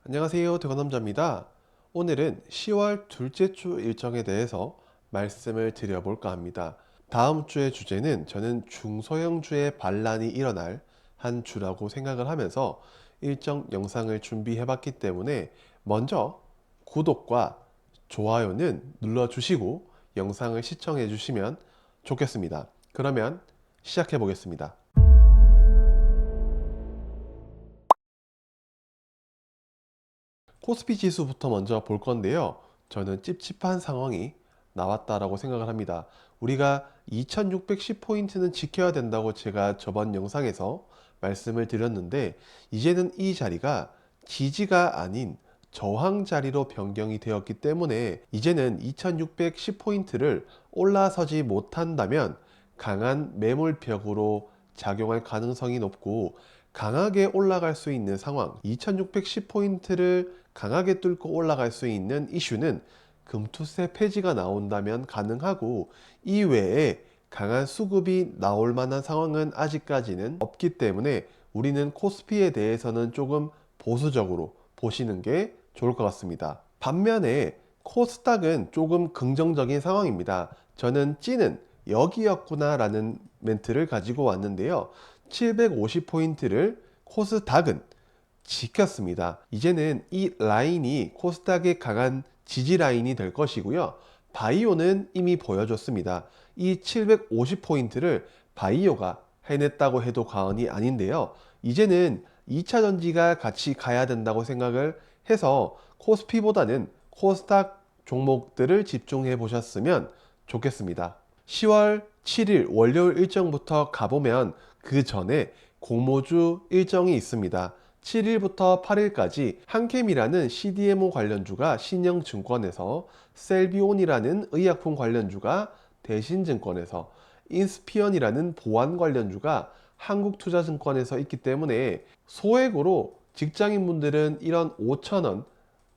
안녕하세요. 대건남자입니다. 오늘은 10월 둘째 주 일정에 대해서 말씀을 드려볼까 합니다. 다음 주의 주제는 저는 중소형주의 반란이 일어날 한 주라고 생각을 하면서 일정 영상을 준비해 봤기 때문에 먼저 구독과 좋아요는 눌러주시고 영상을 시청해 주시면 좋겠습니다. 그러면 시작해 보겠습니다. 코스피 지수부터 먼저 볼 건데요. 저는 찝찝한 상황이 나왔다라고 생각을 합니다. 우리가 2610포인트는 지켜야 된다고 제가 저번 영상에서 말씀을 드렸는데, 이제는 이 자리가 지지가 아닌 저항 자리로 변경이 되었기 때문에 이제는 2610포인트를 올라서지 못한다면 강한 매물벽으로 작용할 가능성이 높고, 강하게 올라갈 수 있는 상황, 2610포인트를 강하게 뚫고 올라갈 수 있는 이슈는 금투세 폐지가 나온다면 가능하고, 이외에 강한 수급이 나올 만한 상황은 아직까지는 없기 때문에 우리는 코스피에 대해서는 조금 보수적으로 보시는 게 좋을 것 같습니다. 반면에 코스닥은 조금 긍정적인 상황입니다. 저는 찌는 여기였구나 라는 멘트를 가지고 왔는데요. 750포인트를 코스닥은 지켰습니다. 이제는 이 라인이 코스닥의 강한 지지 라인이 될 것이고요. 바이오는 이미 보여줬습니다. 이 750포인트를 바이오가 해냈다고 해도 과언이 아닌데요. 이제는 2차 전지가 같이 가야 된다고 생각을 해서 코스피보다는 코스닥 종목들을 집중해 보셨으면 좋겠습니다. 10월 7일 월요일 일정부터 가보면 그 전에 공모주 일정이 있습니다. 7일부터 8일까지 한캠이라는 CDMO 관련주가 신영증권에서, 셀비온이라는 의약품 관련주가 대신증권에서, 인스피언이라는 보안 관련주가 한국투자증권에서 있기 때문에 소액으로 직장인분들은 이런 5천원,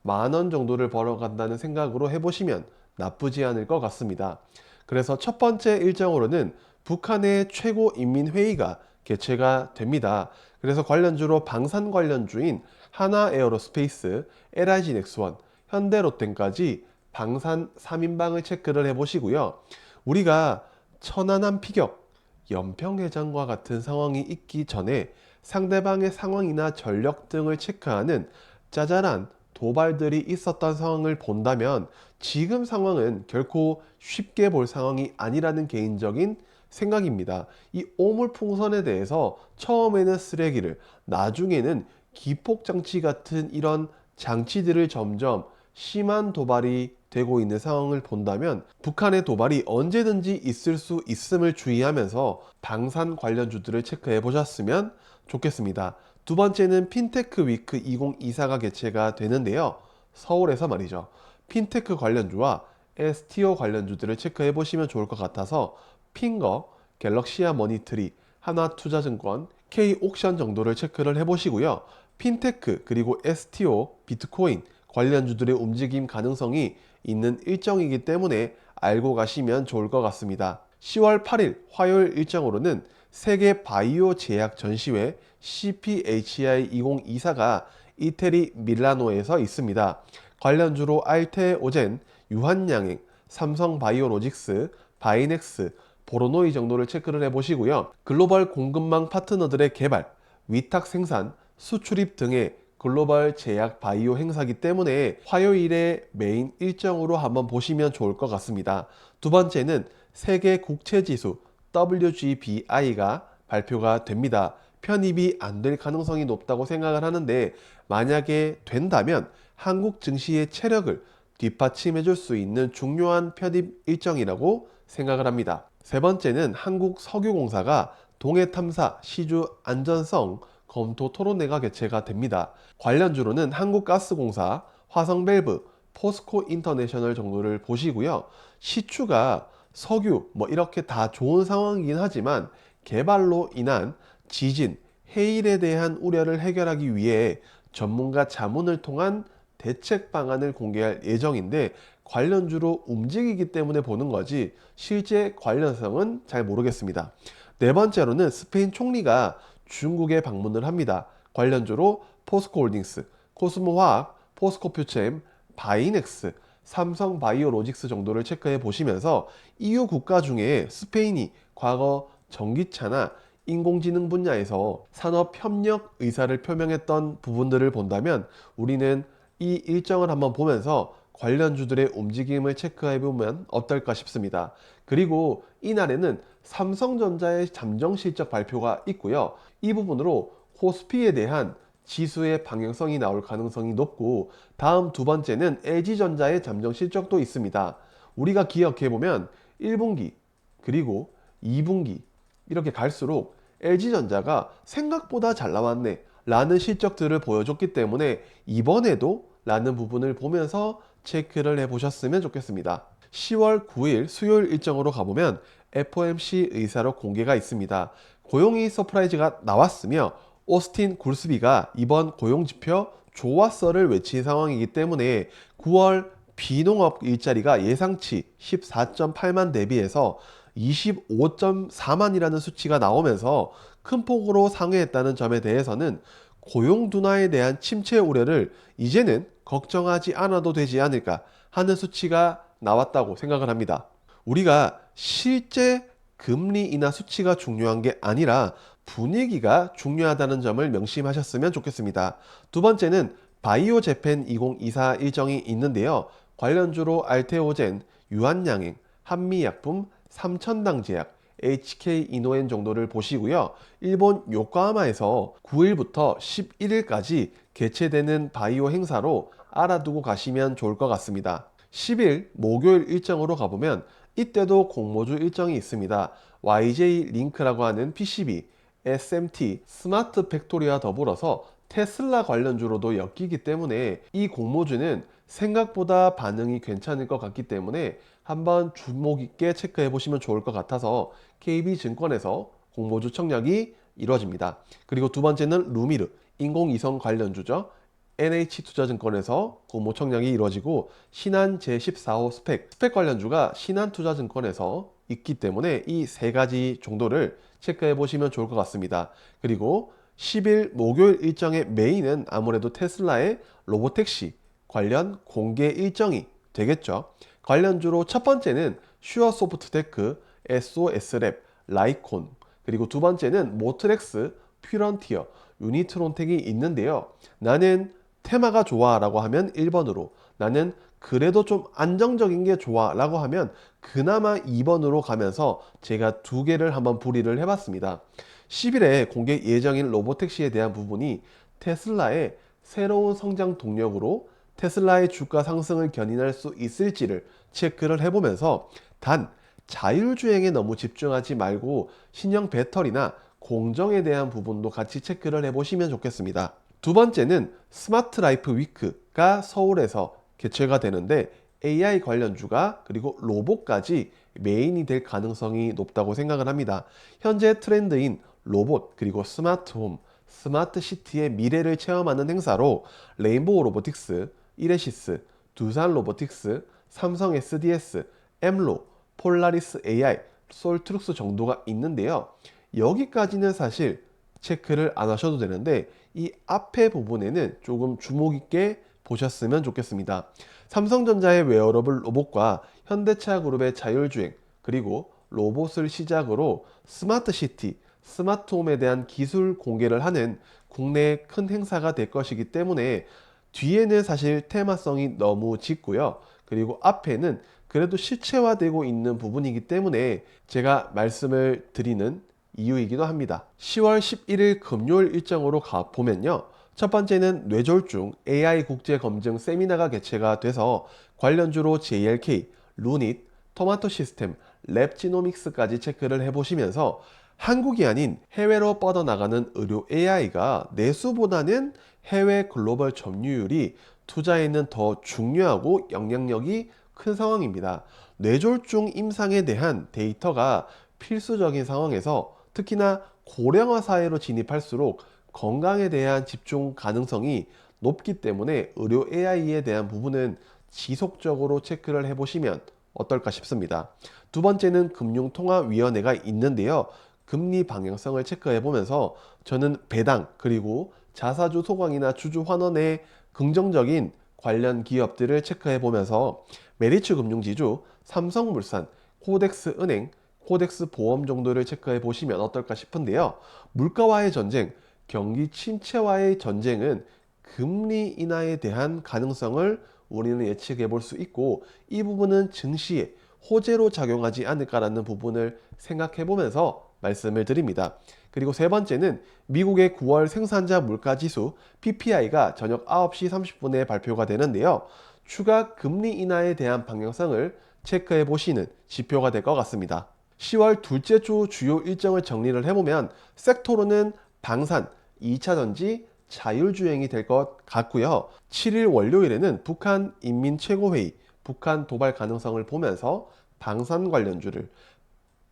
만원 정도를 벌어간다는 생각으로 해보시면 나쁘지 않을 것 같습니다. 그래서 첫 번째 일정으로는 북한의 최고인민회의가 개최가 됩니다. 그래서 관련주로 방산 관련주인 하나에어로스페이스, LIG넥스원, 현대로템까지 방산 3인방을 체크를 해보시고요. 우리가 천안함 피격, 연평해장과 같은 상황이 있기 전에 상대방의 상황이나 전력 등을 체크하는 짜잘한 도발들이 있었던 상황을 본다면 지금 상황은 결코 쉽게 볼 상황이 아니라는 개인적인 생각입니다. 이 오물풍선에 대해서 처음에는 쓰레기를, 나중에는 기폭장치 같은 이런 장치들을 점점 심한 도발이 되고 있는 상황을 본다면 북한의 도발이 언제든지 있을 수 있음을 주의하면서 방산 관련주들을 체크해 보셨으면 좋겠습니다. 두 번째는 핀테크 위크 2024가 개최가 되는데요. 서울에서 말이죠. 핀테크 관련주와 STO 관련주들을 체크해 보시면 좋을 것 같아서 핑거, 갤럭시아 머니트리, 하나투자증권, K옥션 정도를 체크를 해보시고요. 핀테크 그리고 STO, 비트코인 관련주들의 움직임 가능성이 있는 일정이기 때문에 알고 가시면 좋을 것 같습니다. 10월 8일 화요일 일정으로는 세계 바이오 제약 전시회 CPHI 2024가 이태리 밀라노에서 있습니다. 관련주로 알테오젠, 유한양행, 삼성바이오로직스, 바이넥스, 보로노이 정도를 체크를 해보시고요. 글로벌 공급망 파트너들의 개발, 위탁 생산, 수출입 등의 글로벌 제약 바이오 행사기 때문에 화요일에 메인 일정으로 한번 보시면 좋을 것 같습니다. 두 번째는 세계 국채지수 WGBI가 발표가 됩니다. 편입이 안 될 가능성이 높다고 생각을 하는데, 만약에 된다면 한국 증시의 체력을 뒷받침해 줄 수 있는 중요한 편입 일정이라고 생각을 합니다. 세 번째는 한국석유공사가 동해탐사 시주 안전성 검토 토론회가 개최가 됩니다. 관련주로는 한국가스공사, 화성밸브, 포스코 인터내셔널 정도를 보시고요. 시추가 석유 이렇게 다 좋은 상황이긴 하지만 개발로 인한 지진, 해일에 대한 우려를 해결하기 위해 전문가 자문을 통한 대책 방안을 공개할 예정인데, 관련주로 움직이기 때문에 보는 거지 실제 관련성은 잘 모르겠습니다. 네 번째로는 스페인 총리가 중국에 방문을 합니다. 관련주로 포스코홀딩스, 코스모화학, 포스코퓨체엠, 바이넥스, 삼성바이오로직스 정도를 체크해 보시면서 EU 국가 중에 스페인이 과거 전기차나 인공지능 분야에서 산업협력 의사를 표명했던 부분들을 본다면 우리는 이 일정을 한번 보면서 관련주들의 움직임을 체크해 보면 어떨까 싶습니다. 그리고 이날에는 삼성전자의 잠정 실적 발표가 있고요. 이 부분으로 코스피에 대한 지수의 방향성이 나올 가능성이 높고, 다음 두 번째는 LG전자의 잠정 실적도 있습니다. 우리가 기억해 보면 1분기 그리고 2분기 이렇게 갈수록 LG전자가 생각보다 잘 나왔네 라는 실적들을 보여줬기 때문에 이번에도 라는 부분을 보면서 체크를 해 보셨으면 좋겠습니다. 10월 9일 수요일 일정으로 가보면 FOMC 의사록 공개가 있습니다. 고용이 서프라이즈가 나왔으며 오스틴 굴스비가 이번 고용지표 좋았어를 외친 상황이기 때문에 9월 비농업 일자리가 예상치 14.8만 대비해서 25.4만이라는 수치가 나오면서 큰 폭으로 상회했다는 점에 대해서는 고용 둔화에 대한 침체 우려를 이제는 걱정하지 않아도 되지 않을까 하는 수치가 나왔다고 생각을 합니다. 우리가 실제 금리 인하 수치가 중요한 게 아니라 분위기가 중요하다는 점을 명심하셨으면 좋겠습니다. 두 번째는 바이오 재팬 2024 일정이 있는데요. 관련주로 알테오젠, 유한양행, 한미약품, 삼천당제약, HK 이노엔 정도를 보시고요. 일본 요코하마에서 9일부터 11일까지 개최되는 바이오 행사로 알아두고 가시면 좋을 것 같습니다. 10일 목요일 일정으로 가보면 이때도 공모주 일정이 있습니다. YJ 링크라고 하는 PCB, SMT, 스마트 팩토리와 더불어서 테슬라 관련주로도 엮이기 때문에 이 공모주는 생각보다 반응이 괜찮을 것 같기 때문에 한번 주목 있게 체크해 보시면 좋을 것 같아서 KB증권에서 공모주 청약이 이루어집니다. 그리고 두 번째는 루미르, 인공위성 관련주죠. NH투자증권에서 공모 청약이 이루어지고 신한 제14호 스펙 관련주가 신한투자증권에서 있기 때문에 이 세 가지 정도를 체크해 보시면 좋을 것 같습니다. 그리고 10일 목요일 일정의 메인은 아무래도 테슬라의 로보택시 관련 공개 일정이 되겠죠. 관련주로 첫 번째는 슈어소프트테크, SOS랩, 라이콘, 그리고 두 번째는 모트렉스, 퓨런티어, 유니트론텍이 있는데요. 나는 테마가 좋아 라고 하면 1번으로, 나는 그래도 좀 안정적인 게 좋아 라고 하면 그나마 2번으로 가면서 제가 두 개를 한번 분리를 해봤습니다. 10일에 공개 예정인 로보택시에 대한 부분이 테슬라의 새로운 성장 동력으로 테슬라의 주가 상승을 견인할 수 있을지를 체크를 해보면서, 단 자율주행에 너무 집중하지 말고 신형 배터리나 공정에 대한 부분도 같이 체크를 해보시면 좋겠습니다. 두 번째는 스마트 라이프 위크가 서울에서 개최가 되는데 AI 관련주가 그리고 로봇까지 메인이 될 가능성이 높다고 생각을 합니다. 현재 트렌드인 로봇 그리고 스마트홈, 스마트 시티의 미래를 체험하는 행사로 레인보우 로보틱스, 이레시스, 두산 로보틱스, 삼성 SDS, 엠로, 폴라리스 AI, 솔트룩스 정도가 있는데요. 여기까지는 사실 체크를 안 하셔도 되는데 이 앞에 부분에는 조금 주목 있게 보셨으면 좋겠습니다. 삼성전자의 웨어러블 로봇과 현대차 그룹의 자율주행, 그리고 로봇을 시작으로 스마트 시티, 스마트홈에 대한 기술 공개를 하는 국내의 큰 행사가 될 것이기 때문에 뒤에는 사실 테마성이 너무 짙고요. 그리고 앞에는 그래도 실체화되고 있는 부분이기 때문에 제가 말씀을 드리는 이유이기도 합니다. 10월 11일 금요일 일정으로 가보면요. 첫 번째는 뇌졸중 AI 국제검증 세미나가 개최가 돼서 관련주로 JLK, 루닛, 토마토 시스템, 랩지노믹스까지 체크를 해보시면서 한국이 아닌 해외로 뻗어나가는 의료 AI가 내수보다는 해외 글로벌 점유율이 투자에는 더 중요하고 영향력이 큰 상황입니다. 뇌졸중 임상에 대한 데이터가 필수적인 상황에서 특히나 고령화 사회로 진입할수록 건강에 대한 집중 가능성이 높기 때문에 의료 AI에 대한 부분은 지속적으로 체크를 해보시면 어떨까 싶습니다. 두 번째는 금융통화위원회가 있는데요. 금리 방향성을 체크해 보면서 저는 배당 그리고 자사주 소강이나 주주 환원의 긍정적인 관련 기업들을 체크해 보면서 메리츠 금융지주, 삼성물산, 코덱스은행, 코덱스보험 정도를 체크해 보시면 어떨까 싶은데요. 물가와의 전쟁, 경기 침체와의 전쟁은 금리 인하에 대한 가능성을 우리는 예측해 볼 수 있고, 이 부분은 증시에 호재로 작용하지 않을까라는 부분을 생각해 보면서 말씀을 드립니다. 그리고 세 번째는 미국의 9월 생산자 물가지수 PPI가 저녁 9시 30분에 발표가 되는데요. 추가 금리 인하에 대한 방향성을 체크해 보시는 지표가 될 것 같습니다. 10월 둘째 주 주요 일정을 정리를 해보면 섹터로는 방산, 2차 전지, 자율주행이 될 것 같고요. 7일 월요일에는 북한 인민최고회의, 북한 도발 가능성을 보면서 방산 관련주를,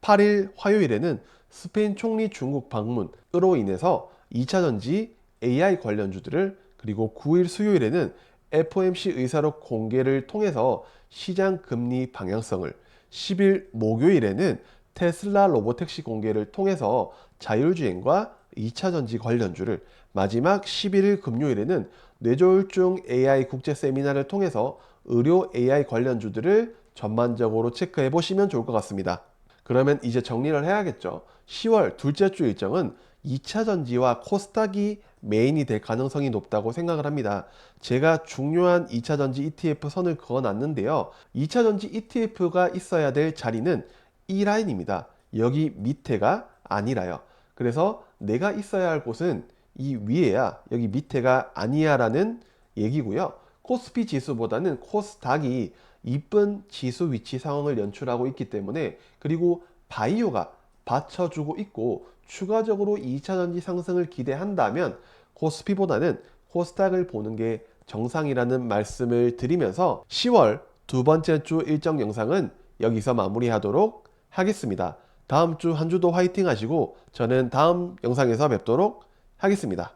8일 화요일에는 스페인 총리 중국 방문으로 인해서 2차 전지, AI 관련주들을, 그리고 9일 수요일에는 FOMC 의사록 공개를 통해서 시장 금리 방향성을, 10일 목요일에는 테슬라 로보택시 공개를 통해서 자율주행과 2차 전지 관련주를, 마지막 11일 금요일에는 뇌졸중 AI 국제 세미나를 통해서 의료 AI 관련주들을 전반적으로 체크해 보시면 좋을 것 같습니다. 그러면 이제 정리를 해야겠죠. 10월 둘째 주 일정은 2차 전지와 코스닥이 메인이 될 가능성이 높다고 생각을 합니다. 제가 중요한 2차 전지 ETF 선을 그어 놨는데요. 2차 전지 ETF가 있어야 될 자리는 이 라인입니다. 여기 밑에가 아니라요. 그래서 내가 있어야 할 곳은 이 위에야, 여기 밑에가 아니야 라는 얘기고요. 코스피 지수보다는 코스닥이 이쁜 지수 위치 상황을 연출하고 있기 때문에, 그리고 바이오가 받쳐주고 있고 추가적으로 2차 전지 상승을 기대한다면 코스피보다는 코스닥을 보는 게 정상이라는 말씀을 드리면서 10월 두 번째 주 일정 영상은 여기서 마무리하도록 하겠습니다. 다음 주 한 주도 화이팅 하시고 저는 다음 영상에서 뵙도록 하겠습니다.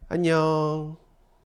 안녕.